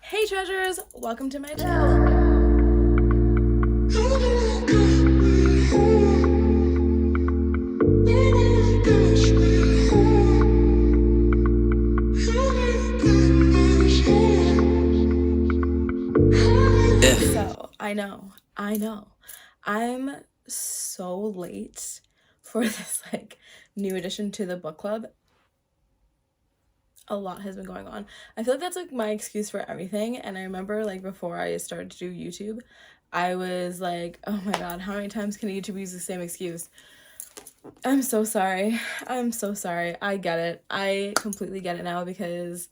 Hey treasures, welcome to my channel. So, I know, I'm so late for this new addition to the book club. A lot has been going on. I feel like that's my excuse for everything. And I remember before I started to do YouTube, I was like, oh my god, how many times can a YouTuber use the same excuse? I'm so sorry. I get it. I completely get it now because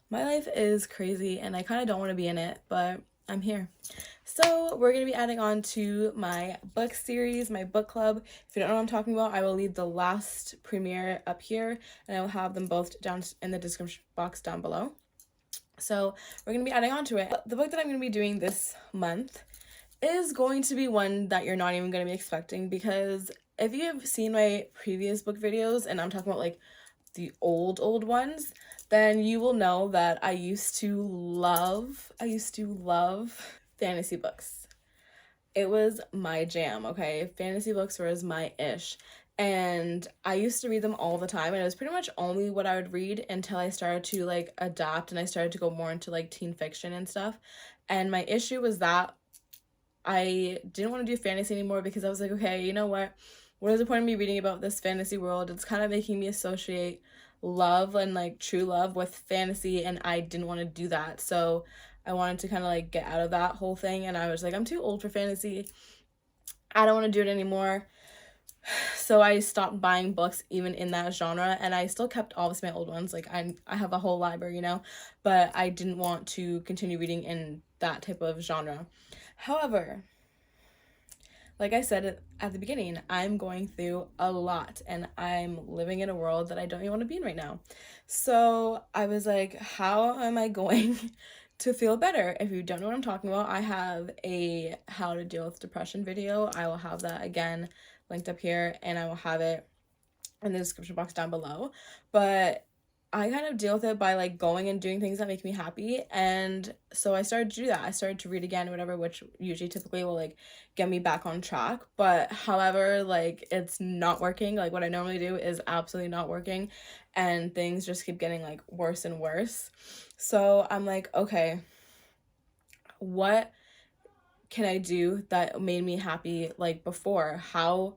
my life is crazy and I kind of don't want to be in it, but I'm here. So we're going to be adding on to my book series, my book club. If you don't know what I'm talking about, I will leave the last premiere up here and I will have them both down in the description box down below. So we're going to be adding on to it. The book that I'm going to be doing this month is going to be one that you're not even going to be expecting, because if you have seen my previous book videos, and I'm talking about the old ones, then you will know that I used to love fantasy books. It was my jam, okay? Fantasy books was my ish. And I used to read them all the time, and it was pretty much only what I would read until I started to adapt and I started to go more into teen fiction and stuff. And my issue was that I didn't want to do fantasy anymore, because I was like, okay, you know what is the point of me reading about this fantasy world? It's kind of making me associate love and true love with fantasy, and I didn't want to do that. So I wanted to kind of get out of that whole thing, and I was like, I'm too old for fantasy. I don't want to do it anymore. So I stopped buying books even in that genre, and I still kept all of my old ones. I have a whole library, but I didn't want to continue reading in that type of genre. However, like I said at the beginning, I'm going through a lot and I'm living in a world that I don't even want to be in right now. So I was like, how am I going to feel better? If you don't know what I'm talking about, I have a how to deal with depression video. I will have that again linked up here, and I will have it in the description box down below. But I kind of deal with it by going and doing things that make me happy. And so I started to do that. I started to read again or whatever, which usually typically will get me back on track. But however, it's not working. What I normally do is absolutely not working, and things just keep getting worse and worse. So I'm like, okay, what can I do that made me happy before? How,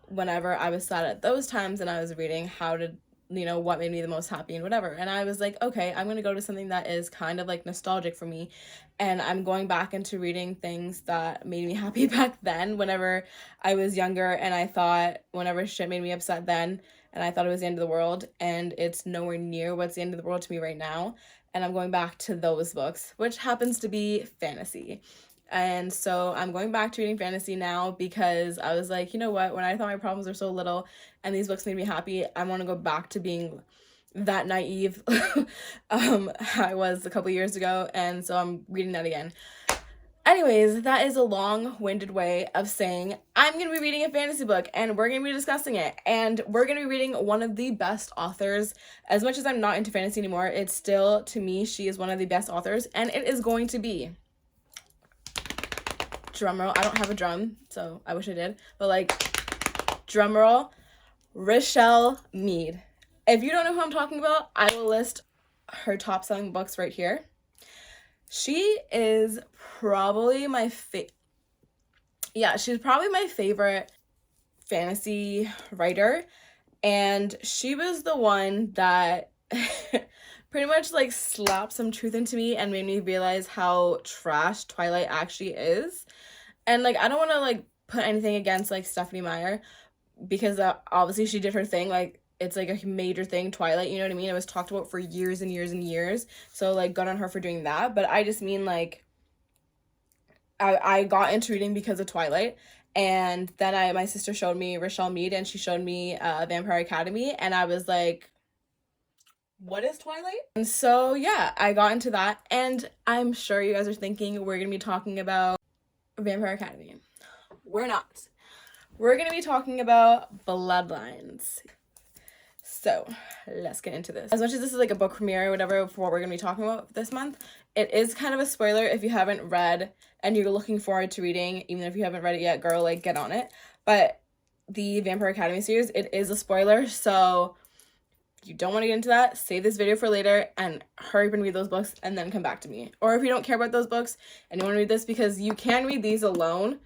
whenever I was sad at those times and I was reading, how did what made me the most happy and whatever. And I was like, okay, I'm gonna go to something that is kind of nostalgic for me, and I'm going back into reading things that made me happy back then whenever I was younger, and I thought whenever shit made me upset then, and I thought it was the end of the world, and it's nowhere near what's the end of the world to me right now. And I'm going back to those books, which happens to be fantasy. And so I'm going back to reading fantasy now, because I was like, you know what, when I thought my problems were so little and these books made me happy, I want to go back to being that naive I was a couple years ago. And so I'm reading that again. Anyways, that is a long-winded way of saying I'm going to be reading a fantasy book, and we're going to be discussing it, and we're going to be reading one of the best authors. As much as I'm not into fantasy anymore, it's still, to me, she is one of the best authors, and it is going to be, drum roll, I don't have a drum, so I wish I did, but drum roll, Richelle Mead. If you don't know who I'm talking about, I will list her top selling books right here. She is probably my she's probably my favorite fantasy writer, and she was the one that pretty much slapped some truth into me and made me realize how trash Twilight actually is. And I don't want to put anything against Stephanie Meyer, because obviously she did her thing. It's a major thing, Twilight, you know what I mean? It was talked about for years and years and years. So good on her for doing that. But I just mean I got into reading because of Twilight. And then my sister showed me Richelle Mead, and she showed me Vampire Academy, and I was like, what is Twilight? And so yeah, I got into that, and I'm sure you guys are thinking we're gonna be talking about Vampire Academy. We're not. We're gonna be talking about Bloodlines. So let's get into this. As much as this is like a book premiere or whatever for what we're going to be talking about this month, it is kind of a spoiler if you haven't read and you're looking forward to reading. Even if you haven't read it yet, girl, like, get on it. But the Vampire Academy series, it is a spoiler, so if you don't want to get into that, save this video for later and hurry up and read those books and then come back to me. Or if you don't care about those books and you want to read this, because you can read these alone.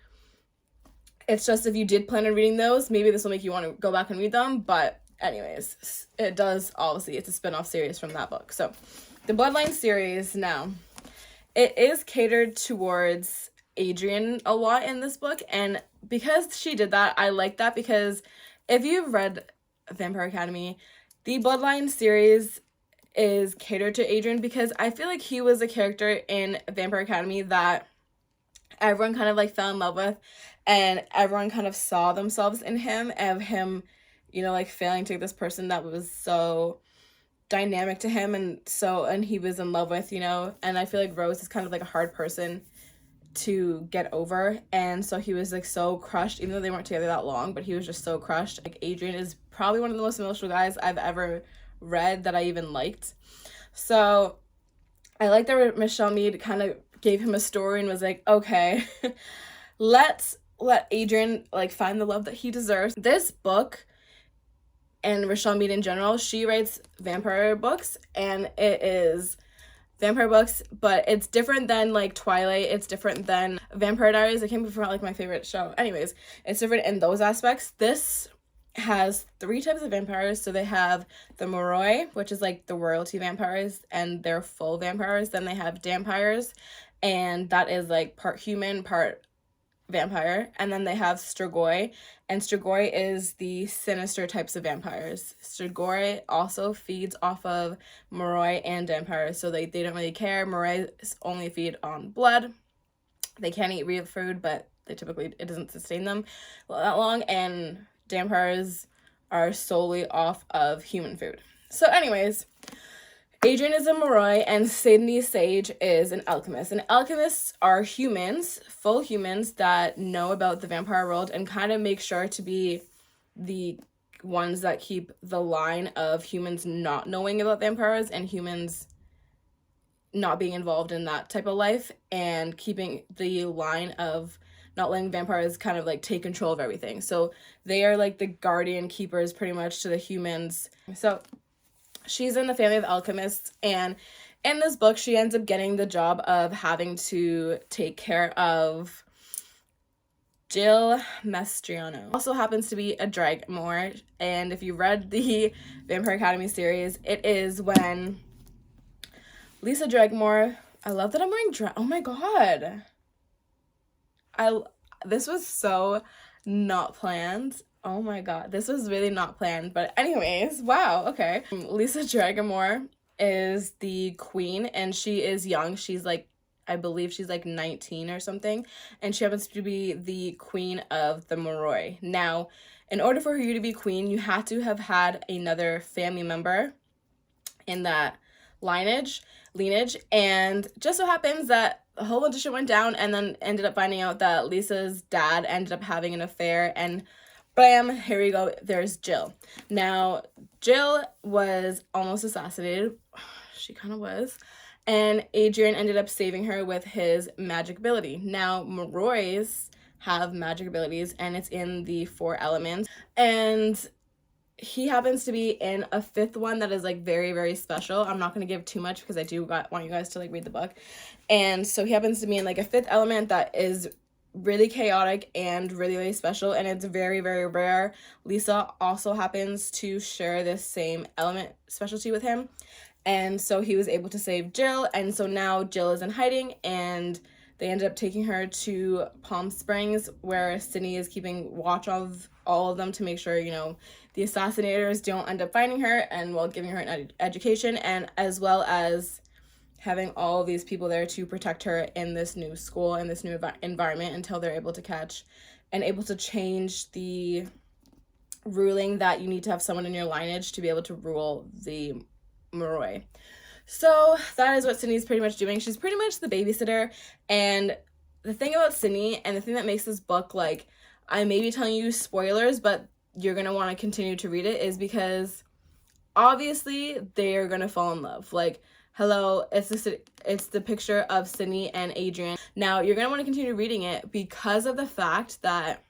It's just if you did plan on reading those, maybe this will make you want to go back and read them. But anyways, it does, obviously, it's a spin-off series from that book. So the Bloodlines series, now, it is catered towards Adrian a lot in this book, and because she did that, I like that, because if you've read Vampire Academy, the Bloodlines series is catered to Adrian, because I feel like he was a character in Vampire Academy that everyone kind of like fell in love with, and everyone kind of saw themselves in him, of him, you know, like failing to get this person that was so dynamic to him and he was in love with, you know. And I feel like Rose is kind of like a hard person to get over, and so he was like so crushed, even though they weren't together that long, but he was just so crushed. Like, Adrian is probably one of the most emotional guys I've ever read that I even liked. So I like that Richelle Mead kind of gave him a story and was like, okay, let's let Adrian like find the love that he deserves. This book, and Richelle Mead in general, she writes vampire books, and it is vampire books, but it's different than like Twilight, it's different than Vampire Diaries. I can't believe like my favorite show. Anyways, it's different in those aspects. This has 3 types of vampires. So they have the Moroi, which is like the royalty vampires, and they're full vampires. Then they have Dampires, and that is like part human, part vampire. And then they have Strigoi, and Strigoi is the sinister types of vampires. Strigoi also feeds off of Moroi and Dampires, so they don't really care. Moroi only feed on blood. They can eat real food, but they typically, it doesn't sustain them that long, and Dampires are solely off of human food. So anyways, Adrian is a Moroi, and Sydney Sage is an alchemist. And alchemists are humans, full humans, that know about the vampire world and kind of make sure to be the ones that keep the line of humans not knowing about vampires and humans not being involved in that type of life, and keeping the line of not letting vampires kind of like take control of everything. So they are like the guardian keepers pretty much to the humans. So she's in the family of alchemists, and in this book, she ends up getting the job of having to take care of Jill Mastriano. Also happens to be a Dragmore, and if you read the Vampire Academy series, it is when Lisa Dragmore, I love that I'm wearing oh my god. This was so not planned. Oh my god, this was really not planned, but anyways, wow, okay. Lisa Dragmore is the queen, and she is young. She's like, I believe she's like 19 or something, and she happens to be the queen of the Moroi. Now, in order for you to be queen, you have to have had another family member in that lineage, and just so happens that a whole bunch of shit went down, and then ended up finding out that Lisa's dad ended up having an affair, and bam, here we go, there's Jill. Now, Jill was almost assassinated. She kind of was. And Adrian ended up saving her with his magic ability. Now, Morois have magic abilities, and it's in the 4 elements. And he happens to be in a 5th one that is like very, very special. I'm not going to give too much because I do want you guys to like read the book. And so he happens to be in like a 5th element that is really chaotic and really, really special, and it's very, very rare. Lisa also happens to share this same element specialty with him, and so he was able to save Jill, and so now Jill is in hiding, and they ended up taking her to Palm Springs, where Sydney is keeping watch of all of them to make sure, you know, the assassinators don't end up finding her, and while giving her an education, and as well as having all of these people there to protect her in this new school and this new environment until they're able to catch and able to change the ruling that you need to have someone in your lineage to be able to rule the Moroi. So that is what Sydney's pretty much doing. She's pretty much the babysitter. And the thing about Sydney, and the thing that makes this book, like, I may be telling you spoilers, but you're going to want to continue to read it, is because obviously they're gonna fall in love. Like, hello, it's the picture of Sydney and Adrian. Now you're gonna want to continue reading it because of the fact that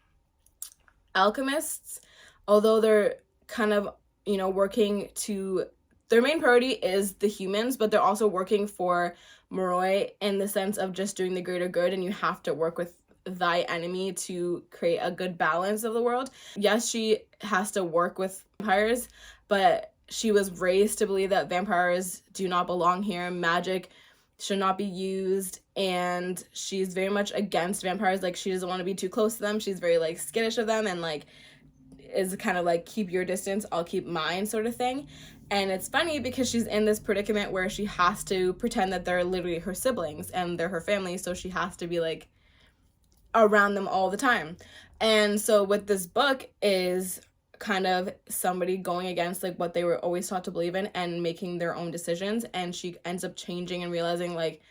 alchemists, although they're kind of, you know, working to, their main priority is the humans, but they're also working for Moroi in the sense of just doing the greater good, and you have to work with thy enemy to create a good balance of the world. Yes, she has to work with vampires, but she was raised to believe that vampires do not belong here. Magic should not be used, and she's very much against vampires. Like, she doesn't want to be too close to them. She's very like skittish of them, and like is kind of like, keep your distance, I'll keep mine sort of thing. And it's funny because she's in this predicament where she has to pretend that they're literally her siblings and they're her family, so she has to be like around them all the time. And so what this book is kind of somebody going against like what they were always taught to believe in and making their own decisions, and she ends up changing and realizing like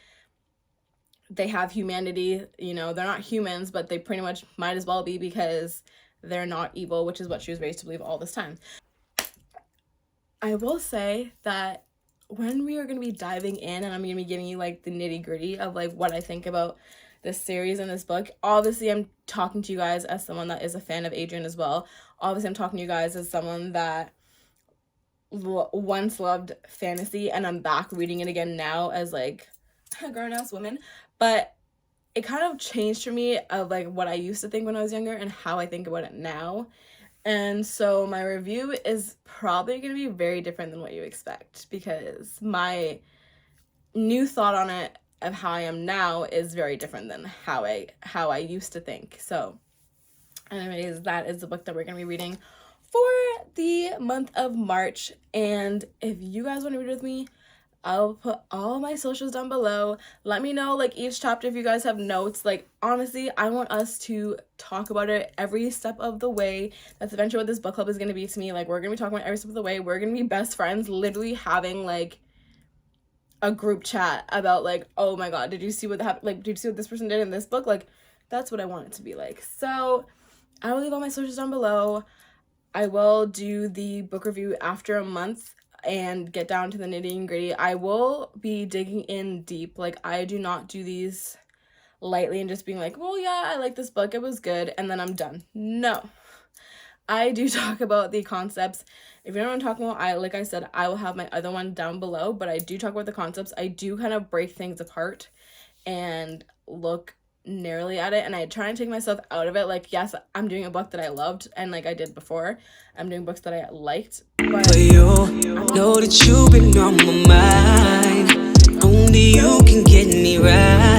they have humanity, you know, they're not humans, but they pretty much might as well be because they're not evil, which is what she was raised to believe all this time. I will say that when we are going to be diving in and I'm going to be giving you like the nitty gritty of like what I think about this series and this book, obviously I'm talking to you guys as someone that is a fan of Adrian as well. Obviously I'm talking to you guys as someone that once loved fantasy, and I'm back reading it again now as like a grown-ass woman. But it kind of changed for me of like what I used to think when I was younger and how I think about it now. And so my review is probably going to be very different than what you expect, because my new thought on it of how I am now is very different than how I used to think. So anyways, that is the book that we're going to be reading for the month of March. And if you guys want to read with me, I'll put all my socials down below. Let me know like each chapter if you guys have notes. Like, honestly, I want us to talk about it every step of the way. That's eventually what this book club is going to be to me. Like, we're going to be talking about every step of the way. We're going to be best friends, literally having like a group chat about like, oh my god, did you see what happened? Like, did you see what this person did in this book? Like, that's what I want it to be like. So I will leave all my socials down below. I will do the book review after a month and get down to the nitty and gritty. I will be digging in deep. Like, I do not do these lightly and just being like, well, yeah, I like this book, it was good, and then I'm done. No. I do talk about the concepts. If you don't know what I'm talking about, like I said, I will have my other one down below, but I do talk about the concepts. I do kind of break things apart and look narrowly at it, and I try and take myself out of it. Like, yes, I'm doing a book that I loved, and like I did before, I'm doing books that I liked, but for you, know that you've been on my mind. Only you can get me right.